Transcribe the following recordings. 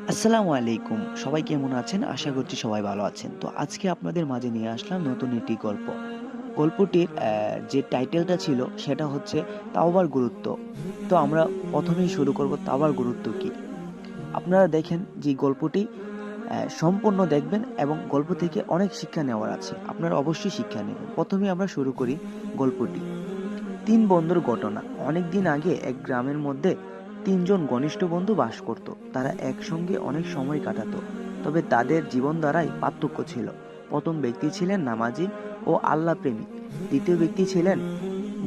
আসসালামু আলাইকুম। সবাই কেমন আছেন? আশা করছি সবাই ভালো আছেন। তো আজকে আপনাদের মাঝে নিয়ে আসলাম নতুন একটি গল্প। গল্পটির যে টাইটেলটা ছিল সেটা হচ্ছে তাওবার গুরুত্ব। তো আমরা ১ম এই শুরু করব তাওবার গুরুত্ব কী? আপনারা দেখেন যে গল্পটি সম্পূর্ণ দেখবেন এবং গল্প থেকে অনেক শিক্ষা নেওয়ার আছে। আপনারা অবশ্যই শিক্ষা নেবেন। ১ম এই আমরা শুরু করি গল্পটি। ৩ বন্ধুর ঘটনা। অনেকদিন আগে এক গ্রামের মধ্যে ৩ জন ঘনিষ্ঠ বন্ধু বাস করত। তারা একসঙ্গে অনেক সময় কাটাতো। তবে তাদের জীবনধারায় পার্থক্য ছিল। প্রথম ব্যক্তি ছিলেন নামাজি ও আল্লাহ প্রেমিক। দ্বিতীয় ব্যক্তি ছিলেন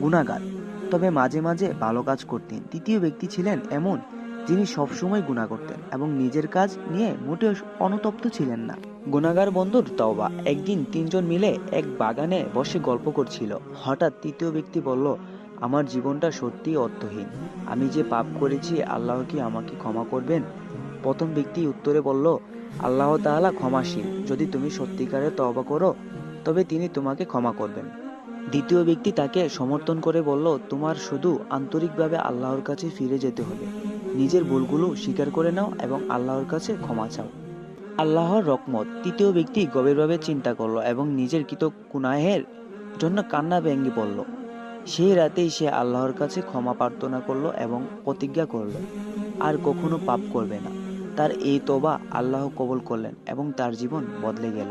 গুনাহগার, তবে মাঝে মাঝে ভালো কাজ করতেন। তৃতীয় ব্যক্তি ছিলেন এমন, যিনি সবসময় গুনাহ করতেন এবং নিজের কাজ নিয়ে মোটেও অনুতপ্ত ছিলেন না। গুনাহগার বন্ধুর তওবা। একদিন ৩ জন মিলে এক বাগানে বসে গল্প করছিল। হঠাৎ তৃতীয় ব্যক্তি বলল, আমার জীবনটা সত্যিই অর্থহীন। আমি যে পাপ করেছি, আল্লাহ কি আমাকে ক্ষমা করবেন? প্রথম ব্যক্তি উত্তরে বলল, আল্লাহ তাআলা ক্ষমাশীল। যদি তুমি সত্যিকারের তওবা করো তবে তিনি তোমাকে ক্ষমা করবেন। দ্বিতীয় ব্যক্তি তাকে সমর্থন করে বলল, তোমার শুধু আন্তরিকভাবে আল্লাহর কাছে ফিরে যেতে হবে। নিজের ভুলগুলো স্বীকার করে নাও এবং আল্লাহর কাছে ক্ষমা চাও। আল্লাহর রহমত। তৃতীয় ব্যক্তি গভীরভাবে চিন্তা করল এবং নিজের কৃত গুনাহের জন্য কান্না ভেঙে পড়ল। সেই রাতেই সে আল্লাহর কাছে ক্ষমা প্রার্থনা করলো এবং প্রতিজ্ঞা করলো আর কখনো পাপ করবে না। তার এই তওবা আল্লাহ কবুল করলেন এবং তার জীবন বদলে গেল।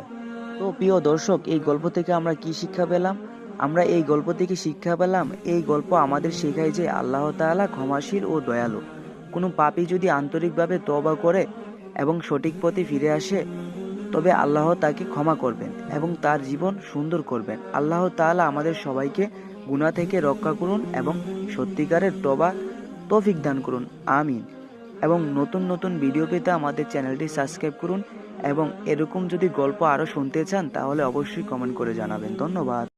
তো প্রিয় দর্শক, এই গল্প থেকে আমরা কি শিক্ষা পেলাম? আমরা এই গল্প থেকে শিক্ষা পেলাম, এই গল্প আমাদের শেখায় যে আল্লাহ তাআলা ক্ষমাশীল ও দয়ালু। কোনো পাপী যদি আন্তরিকভাবে তওবা করে এবং সঠিক পথে ফিরে আসে, তবে আল্লাহ তাকে ক্ষমা করবেন এবং তার জীবন সুন্দর করবেন। আল্লাহ তাআলা আমাদের সবাইকে গুনাহ থেকে রক্ষা করুন এবং সত্যিকারের তওবা তৌফিক দান করুন। আমিন। এবং নতুন নতুন ভিডিও পেতে আমাদের চ্যানেলটি সাবস্ক্রাইব করুন এবং এরকম যদি গল্প আরও শুনতে চান তাহলে অবশ্যই কমেন্ট করে জানাবেন। ধন্যবাদ।